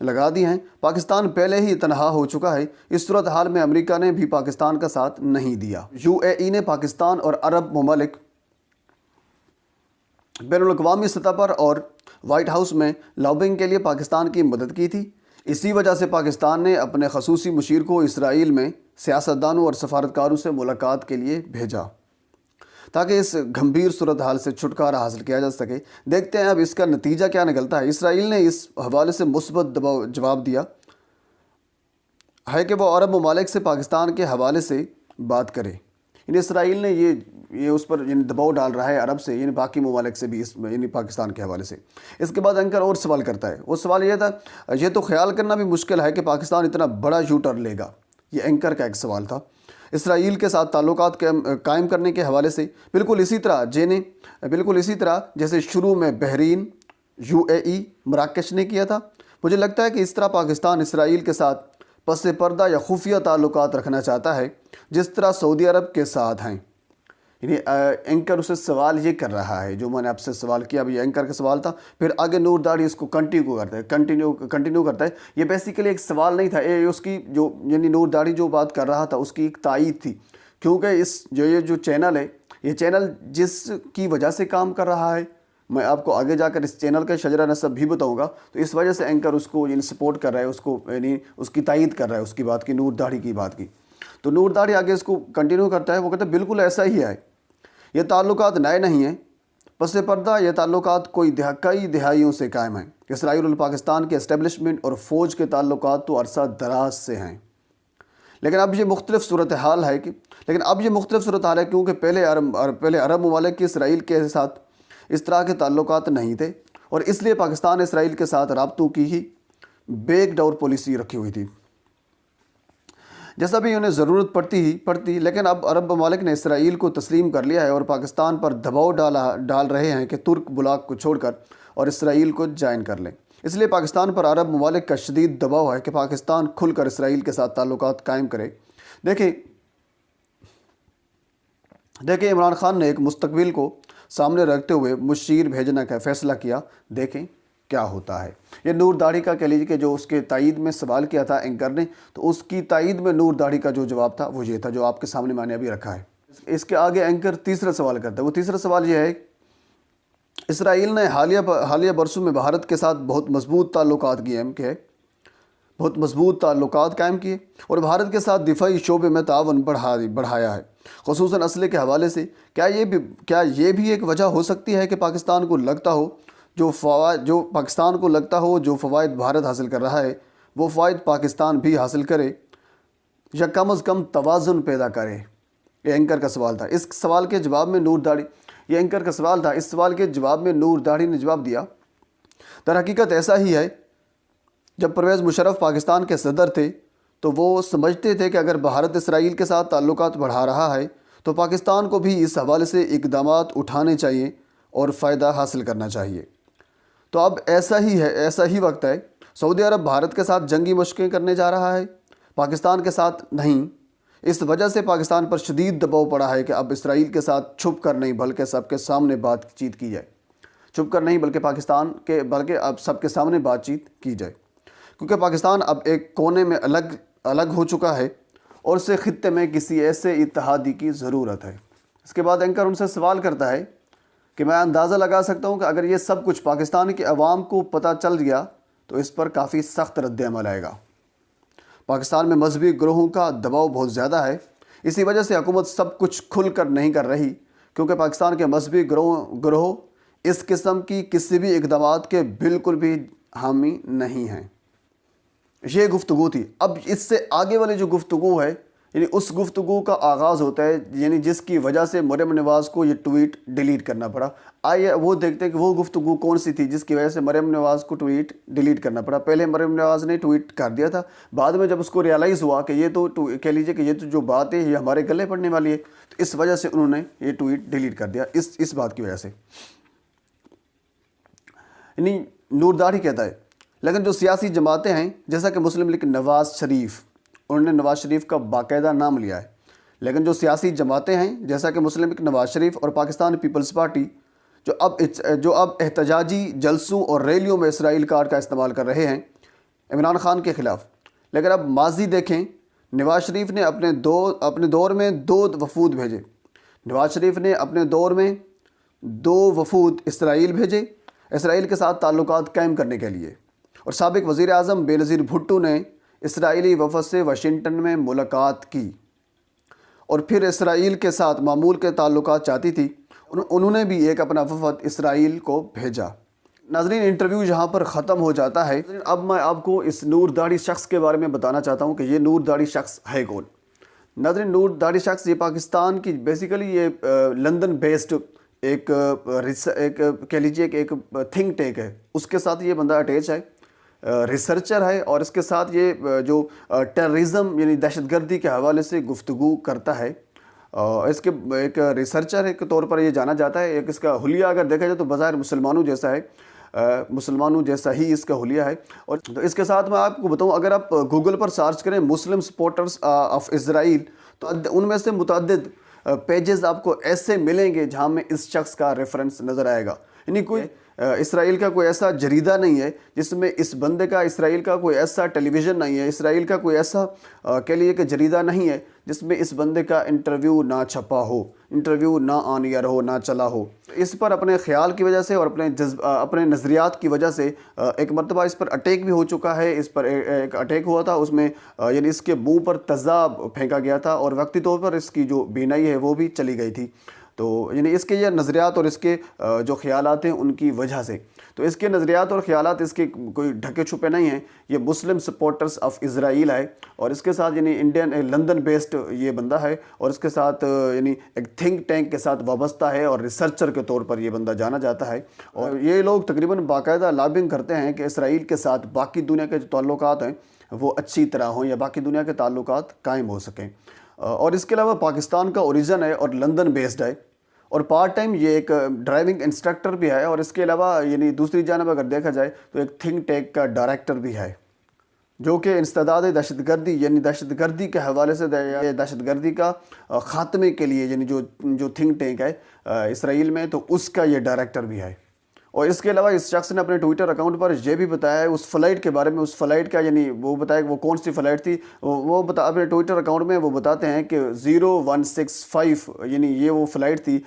لگا دی ہیں۔ پاکستان پہلے ہی تنہا ہو چکا ہے۔ اس صورتحال میں امریکہ نے بھی پاکستان کا ساتھ نہیں دیا۔ UAE نے پاکستان اور عرب ممالک بین الاقوامی سطح پر اور وائٹ ہاؤس میں لابنگ کے لیے پاکستان کی مدد کی تھی۔ اسی وجہ سے پاکستان نے اپنے خصوصی مشیر کو اسرائیل میں سیاستدانوں اور سفارتکاروں سے ملاقات کے لیے بھیجا تاکہ اس گھمبیر صورتحال سے چھٹکارا حاصل کیا جا سکے۔ دیکھتے ہیں اب اس کا نتیجہ کیا نکلتا ہے۔ اسرائیل نے اس حوالے سے مثبت جواب دیا ہے کہ وہ عرب ممالک سے پاکستان کے حوالے سے بات کرے۔ یعنی اسرائیل نے یہ اس پر دباؤ ڈال رہا ہے عرب سے، یعنی باقی ممالک سے بھی، یعنی پاکستان کے حوالے سے۔ اس کے بعد اینکر اور سوال کرتا ہے۔ وہ سوال یہ تھا، یہ تو خیال کرنا بھی مشکل ہے کہ پاکستان اتنا بڑا یو ٹرن لے گا۔ یہ اینکر کا ایک سوال تھا۔ اسرائیل کے ساتھ تعلقات قائم کرنے کے حوالے سے بالکل اسی طرح جیسے شروع میں بحرین، UAE، مراکش نے کیا تھا۔ مجھے لگتا ہے کہ اس طرح پاکستان اسرائیل کے ساتھ پس پردہ یا خفیہ تعلقات رکھنا چاہتا ہے، جس طرح سعودی عرب کے ساتھ ہیں۔ یعنی اینکر اسے سوال یہ کر رہا ہے جو میں نے آپ سے سوال کیا، ابھی اینکر کا سوال تھا، پھر آگے نور داڑھی اس کو کنٹینیو کرتا ہے۔ یہ بیسیکلی ایک سوال نہیں تھا، یہ اس کی یعنی نور داڑھی جو بات کر رہا تھا اس کی ایک تائید تھی، کیونکہ یہ جو چینل ہے، یہ چینل جس کی وجہ سے کام کر رہا ہے، میں آپ کو آگے جا کر اس چینل کا شجرہ نسب بھی بتاؤں گا، تو اس وجہ سے اینکر اس کو یعنی سپورٹ کر رہا ہے، اس کو یعنی اس کی تائید کر رہا ہے اس کی بات کی، نور داڑھی کی بات کی۔ تو نور داڑھی آگے اس کو کنٹینیو کرتا ہے، وہ کہتا ہے بالکل ایسا ہی ہے، یہ تعلقات نئے نہیں ہیں، پس پردہ یہ تعلقات کئی دہائیوں سے قائم ہیں۔ اسرائیل اور پاکستان کے اسٹیبلشمنٹ اور فوج کے تعلقات تو عرصہ دراز سے ہیں، لیکن اب یہ مختلف صورتحال ہے کیونکہ پہلے عرب ممالک کی اسرائیل کے ساتھ اس طرح کے تعلقات نہیں تھے، اور اس لیے پاکستان اسرائیل کے ساتھ رابطوں کی ہی بیک ڈور پالیسی رکھی ہوئی تھی، جیسا بھی انہیں ضرورت پڑتی، لیکن اب عرب ممالک نے اسرائیل کو تسلیم کر لیا ہے اور پاکستان پر دباؤ ڈال رہے ہیں کہ ترک بلاک کو چھوڑ کر اور اسرائیل کو جوائن کر لیں۔ اس لیے پاکستان پر عرب ممالک کا شدید دباؤ ہے کہ پاکستان کھل کر اسرائیل کے ساتھ تعلقات قائم کرے۔ دیکھیں عمران خان نے ایک مستقبل کو سامنے رکھتے ہوئے مشیر بھیجنے کا فیصلہ کیا، دیکھیں کیا ہوتا ہے۔ یہ نور داڑھی کا کہہ لیجیے کہ جو اس کے تائید میں سوال کیا تھا اینکر نے، تو اس کی تائید میں نور داڑھی کا جو جواب تھا وہ یہ تھا جو آپ کے سامنے میں نے ابھی رکھا ہے۔ اس کے آگے اینکر تیسرا سوال کرتا ہے۔ وہ تیسرا سوال یہ ہے، اسرائیل نے حالیہ برسوں میں بھارت کے ساتھ بہت مضبوط تعلقات قائم کیے اور بھارت کے ساتھ دفاعی شعبے میں تعاون بڑھایا ہے، خصوصاً اسلحے کے حوالے سے۔ کیا یہ بھی ایک وجہ ہو سکتی ہے کہ پاکستان کو لگتا ہو جو فوائد بھارت حاصل کر رہا ہے وہ فوائد پاکستان بھی حاصل کرے، یا کم از کم توازن پیدا کرے؟ یہ اینکر کا سوال تھا۔ اس سوال کے جواب میں نور داڑھی نے جواب دیا، در حقیقت ایسا ہی ہے۔ جب پرویز مشرف پاکستان کے صدر تھے تو وہ سمجھتے تھے کہ اگر بھارت اسرائیل کے ساتھ تعلقات بڑھا رہا ہے تو پاکستان کو بھی اس حوالے سے اقدامات اٹھانے چاہیے اور فائدہ حاصل کرنا چاہیے۔ تو اب ایسا ہی وقت ہے۔ سعودی عرب بھارت کے ساتھ جنگی مشقیں کرنے جا رہا ہے، پاکستان کے ساتھ نہیں۔ اس وجہ سے پاکستان پر شدید دباؤ پڑا ہے کہ اب اسرائیل کے ساتھ چھپ کر نہیں بلکہ سب کے سامنے بات چیت کی جائے، بلکہ اب سب کے سامنے بات چیت کی جائے، کیونکہ پاکستان اب ایک کونے میں الگ ہو چکا ہے اور اسے خطے میں کسی ایسے اتحادی کی ضرورت ہے۔ اس کے بعد اینکر ان سے سوال کرتا ہے کہ میں اندازہ لگا سکتا ہوں کہ اگر یہ سب کچھ پاکستان کے عوام کو پتہ چل گیا تو اس پر کافی سخت رد عمل آئے گا۔ پاکستان میں مذہبی گروہوں کا دباؤ بہت زیادہ ہے، اسی وجہ سے حکومت سب کچھ کھل کر نہیں کر رہی، کیونکہ پاکستان کے مذہبی گروہ اس قسم کی کسی بھی اقدامات کے بالکل بھی حامی نہیں ہیں۔ یہ گفتگو تھی۔ اب اس سے آگے والی جو گفتگو ہے، یعنی اس گفتگو کا آغاز ہوتا ہے، یعنی جس کی وجہ سے مریم نواز کو یہ ٹویٹ ڈیلیٹ کرنا پڑا۔ آئیے وہ دیکھتے ہیں کہ وہ گفتگو کون سی تھی جس کی وجہ سے مریم نواز کو ٹویٹ ڈیلیٹ کرنا پڑا۔ پہلے مریم نواز نے ٹویٹ کر دیا تھا، بعد میں جب اس کو ریئلائز ہوا کہ یہ تو کہہ لیجیے کہ یہ تو جو بات ہے یہ ہمارے گلے پڑنے والی ہے، تو اس وجہ سے انہوں نے یہ ٹویٹ ڈیلیٹ کر دیا، اس بات کی وجہ سے۔ یعنی نور داڑھی کہتا ہے، لیکن جو سیاسی جماعتیں ہیں جیسا کہ مسلم لیگ نواز شریف، انہوں نے نواز شریف کا باقاعدہ نام لیا ہے، لیکن جو سیاسی جماعتیں ہیں جیسا کہ مسلم لیگ نواز شریف اور پاکستان پیپلز پارٹی جو اب احتجاجی جلسوں اور ریلیوں میں اسرائیل کارڈ کا استعمال کر رہے ہیں، عمران خان کے خلاف۔ لیکن اب ماضی دیکھیں، نواز شریف نے اپنے دور میں 2 وفود بھیجے، نواز شریف نے اپنے دور میں 2 وفود اسرائیل بھیجے اسرائیل کے ساتھ تعلقات قائم کرنے کے لیے، اور سابق وزیر اعظم بے نظیر بھٹو نے اسرائیلی وفد سے واشنگٹن میں ملاقات کی، اور پھر اسرائیل کے ساتھ معمول کے تعلقات چاہتی تھی، انہوں نے بھی ایک اپنا وفد اسرائیل کو بھیجا۔ ناظرین، انٹرویو یہاں پر ختم ہو جاتا ہے۔ اب میں آپ کو اس نور داڑھی شخص کے بارے میں بتانا چاہتا ہوں کہ یہ نور داڑھی شخص ہے کون۔ ناظرین، نور داڑھی شخص یہ پاکستان کی بیسیکلی یہ لندن بیسڈ ایک کہہ لیجیے کہ ایک تھنک ٹینک ہے، اس کے ساتھ یہ بندہ اٹیچ ہے، ریسرچر ہے، اور اس کے ساتھ یہ جو ٹیررزم یعنی دہشت گردی کے حوالے سے گفتگو کرتا ہے۔ اس کے ایک ریسرچر کے طور پر یہ جانا جاتا ہے۔ ایک اس کا حلیہ اگر دیکھا جائے تو بظاہر مسلمانوں جیسا ہے، مسلمانوں جیسا ہی اس کا حلیہ ہے۔ اور تو اس کے ساتھ میں آپ کو بتاؤں، اگر آپ گوگل پر سارچ کریں مسلم سپورٹرز آف اسرائیل، تو ان میں سے متعدد پیجز آپ کو ایسے ملیں گے جہاں میں اس شخص کا ریفرنس نظر آئے گا۔ یعنی کوئی اسرائیل کا کوئی ایسا جریدہ نہیں ہے جس میں اس بندے کا، اسرائیل کا کوئی ایسا ٹیلی ویژن نہیں ہے، اسرائیل کا کوئی ایسا کہہ لیے کہ جریدہ نہیں ہے جس میں اس بندے کا انٹرویو نہ چھپا ہو، انٹرویو نہ آن ایئر ہو، نہ چلا ہو۔ اس پر اپنے خیال کی وجہ سے اور اپنے نظریات کی وجہ سے ایک مرتبہ اس پر اٹیک بھی ہو چکا ہے۔ اس پر ایک اٹیک ہوا تھا، اس میں یعنی اس کے منہ پر تیزاب پھینکا گیا تھا، اور وقتی طور پر اس کی جو بینائی ہے وہ بھی چلی گئی تھی۔ تو یعنی اس کے یہ نظریات اور اس کے جو خیالات ہیں ان کی وجہ سے، تو اس کے نظریات اور خیالات اس کے کوئی ڈھکے چھپے نہیں ہیں۔ یہ مسلم سپورٹرز آف اسرائیل ہے، اور اس کے ساتھ یعنی انڈین لندن بیسڈ یہ بندہ ہے، اور اس کے ساتھ یعنی ایک تھنک ٹینک کے ساتھ وابستہ ہے، اور ریسرچر کے طور پر یہ بندہ جانا جاتا ہے۔ اور یہ لوگ تقریباً باقاعدہ لابنگ کرتے ہیں کہ اسرائیل کے ساتھ باقی دنیا کے جو تعلقات ہیں وہ اچھی طرح ہوں، یا باقی دنیا کے تعلقات قائم ہو سکیں۔ اور اس کے علاوہ پاکستان کا اوریجن ہے اور لندن بیسڈ ہے، اور پارٹ ٹائم یہ ایک ڈرائیونگ انسٹرکٹر بھی ہے، اور اس کے علاوہ یعنی دوسری جانب اگر دیکھا جائے تو ایک تھنک ٹینک کا ڈائریکٹر بھی ہے، جو کہ انسداد دہشت گردی یعنی دہشت گردی کے حوالے سے دہشت گردی کا خاتمے کے لیے یعنی جو تھنک ٹینک ہے اسرائیل میں، تو اس کا یہ ڈائریکٹر بھی ہے۔ اور اس کے علاوہ اس شخص نے اپنے ٹویٹر اکاؤنٹ پر یہ بھی بتایا ہے اس فلائٹ کے بارے میں، اس فلائٹ کا یعنی وہ بتایا کہ وہ کون سی فلائٹ تھی، وہ اپنے ٹویٹر اکاؤنٹ میں وہ بتاتے ہیں کہ 0165 یعنی یہ وہ فلائٹ تھی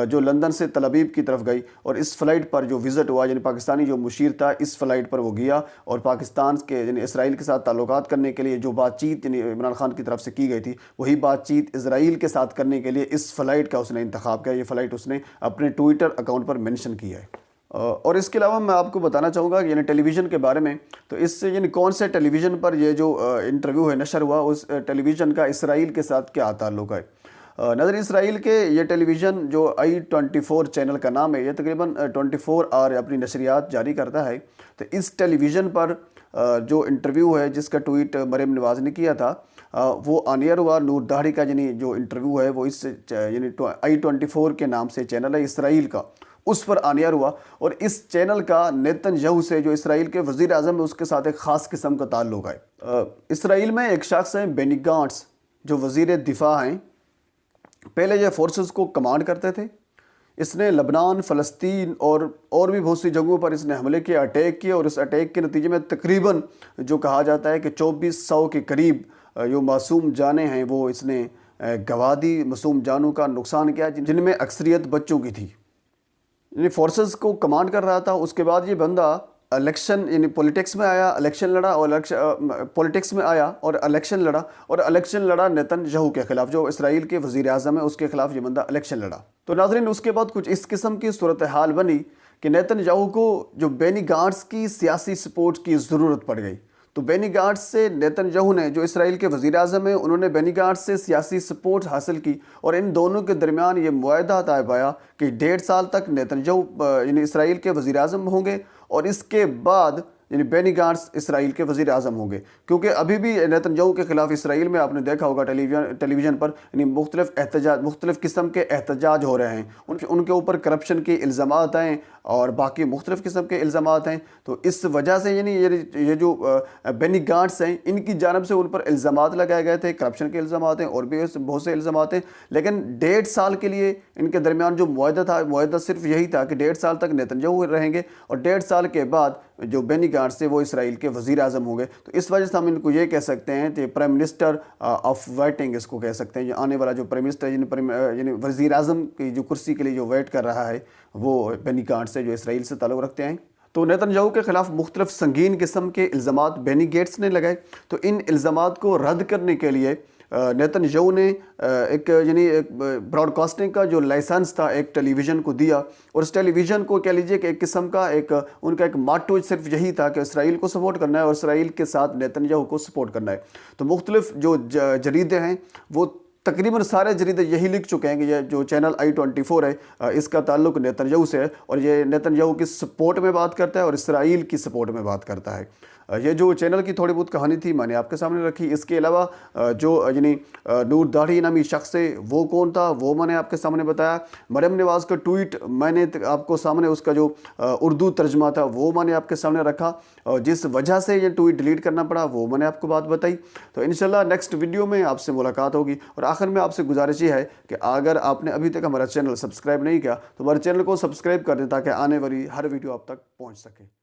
جو لندن سے تل ابیب کی طرف گئی، اور اس فلائٹ پر جو وزٹ ہوا یعنی پاکستانی جو مشیر تھا اس فلائٹ پر وہ گیا، اور پاکستان کے یعنی اسرائیل کے ساتھ تعلقات کرنے کے لیے جو بات چیت یعنی عمران خان کی طرف سے کی گئی تھی، وہی بات چیت اسرائیل کے ساتھ کرنے کے لیے اس فلائٹ کا اس نے انتخاب کیا۔ یہ فلائٹ اس نے اپنے ٹویٹر اکاؤنٹ پر مینشن کیا ہے۔ اور اس کے علاوہ میں آپ کو بتانا چاہوں گا کہ یعنی ٹیلی ویژن کے بارے میں، تو اس سے یعنی کون سے ٹیلی ویژن پر یہ جو انٹرویو ہے نشر ہوا، اس ٹیلی ویژن کا اسرائیل کے ساتھ کیا تعلق ہے۔ ناظرین، اسرائیل کے یہ ٹیلی ویژن جو i24 چینل کا نام ہے، یہ تقریباً 24 آور اپنی نشریات جاری کرتا ہے۔ تو اس ٹیلی ویژن پر جو انٹرویو ہے جس کا ٹویٹ مریم نواز نے کیا تھا، وہ آن ایئر ہوا۔ نور داڑھی کا یعنی جو انٹرویو ہے وہ اس یعنی i24 کے نام سے چینل ہے اسرائیل کا، اس پر آن ایئر ہوا، اور اس چینل کا نیتن یاہو سے جو اسرائیل کے وزیر اعظم ہے اس کے ساتھ ایک خاص قسم کا تعلق ہے۔ اسرائیل میں ایک شخص ہیں بینی گانٹس، جو وزیر دفاع ہیں، پہلے یہ فورسز کو کمانڈ کرتے تھے۔ اس نے لبنان، فلسطین اور بھی بہت سی جگہوں پر اس نے حملے کیے، اٹیک کیے، اور اس اٹیک کے نتیجے میں تقریباً جو کہا جاتا ہے کہ 2400 کے قریب جو معصوم جانیں ہیں وہ اس نے گنوا دی، معصوم جانوں کا نقصان کیا، جن میں اکثریت بچوں کی تھی۔ یعنی فورسز کو کمانڈ کر رہا تھا۔ اس کے بعد یہ بندہ الیکشن یعنی پولیٹکس میں آیا، الیکشن لڑا، اور پولیٹکس میں آیا اور الیکشن لڑا نیتن یاہو کے خلاف، جو اسرائیل کے وزیر اعظم ہے، اس کے خلاف یہ بندہ الیکشن لڑا۔ تو ناظرین، اس کے بعد کچھ اس قسم کی صورتحال بنی کہ نیتن یاہو کو جو بینی گانٹس کی سیاسی سپورٹ کی ضرورت پڑ گئی۔ تو بینی گانٹس سے نیتن یاہو نے، جو اسرائیل کے وزیر اعظم ہیں، انہوں نے بینی گانٹس سے سیاسی سپورٹ حاصل کی، اور ان دونوں کے درمیان یہ معاہدہ طے پایا کہ 1.5 سال تک نیتن یاہو یعنی اسرائیل کے وزیر اعظم ہوں گے، اور اس کے بعد یعنی بینی گانٹس اسرائیل کے وزیر اعظم ہوں گے۔ کیونکہ ابھی بھی نیتن یاہو کے خلاف اسرائیل میں آپ نے دیکھا ہوگا ٹیلی ویژن پر یعنی مختلف قسم کے احتجاج ہو رہے ہیں، ان کے اوپر کرپشن کے الزامات ہیں اور باقی مختلف قسم کے الزامات ہیں۔ تو اس وجہ سے یعنی یہ جو بینی گانٹس ہیں، ان کی جانب سے ان پر الزامات لگائے گئے تھے، کرپشن کے الزامات ہیں اور بھی بہت سے الزامات ہیں۔ لیکن 1.5 سال کے لیے ان کے درمیان جو معاہدہ تھا، معاہدہ صرف یہی تھا کہ 1.5 سال تک نیتن یاہو رہیں گے، اور 1.5 سال کے بعد جو بینی گانٹس تھے وہ اسرائیل کے وزیر اعظم ہوں گے. تو اس وجہ سے ہم ان کو یہ کہہ سکتے ہیں کہ پرائم منسٹر آف ویٹنگ اس کو کہہ سکتے ہیں. جو آنے والا جو پرائم منسٹر یعنی وزیر اعظم کی جو کرسی کے لیے جو ویٹ کر رہا ہے وہ بینی گانٹس سے جو اسرائیل سے تعلق رکھتے ہیں. تو نیتن یاہو کے خلاف مختلف سنگین قسم کے الزامات بینی گیٹس نے لگائے. تو ان الزامات کو رد کرنے کے لیے نیتن یاہو نے ایک براڈ کاسٹنگ کا جو لائسنس تھا ایک ٹیلی ویژن کو دیا. اور اس ٹیلی ویژن کو کہہ لیجئے کہ ایک قسم کا ان کا ایک ماٹو صرف یہی تھا کہ اسرائیل کو سپورٹ کرنا ہے اور اسرائیل کے ساتھ نیتن یاہو کو سپورٹ کرنا ہے. تو مختلف جو جریدے ہیں وہ تقریباً سارے جریدے یہی لکھ چکے ہیں کہ یہ جو چینل i24 ہے اس کا تعلق نیتن یاہو سے ہے اور یہ نیتن یاہو کی سپورٹ میں بات کرتا ہے اور اسرائیل کی سپورٹ میں بات کرتا ہے. یہ جو چینل کی تھوڑی بہت کہانی تھی میں نے آپ کے سامنے رکھی. اس کے علاوہ جو نور داڑھی نامی شخص ہے وہ کون تھا وہ میں نے آپ کے سامنے بتایا. مریم نواز کا ٹویٹ میں نے آپ کو سامنے اس کا جو اردو ترجمہ تھا وہ میں نے آپ کے سامنے رکھا اور جس وجہ سے یہ ٹویٹ ڈیلیٹ کرنا پڑا وہ میں نے آپ کو بات بتائی. تو انشاءاللہ نیکسٹ ویڈیو میں آپ سے ملاقات ہوگی. اور آخر میں آپ سے گزارش یہ ہے کہ اگر آپ نے ابھی تک ہمارا چینل سبسکرائب نہیں کیا تو ہمارے چینل کو سبسکرائب کر دیں تاکہ آنے والی ہر ویڈیو آپ تک پہنچ سکے.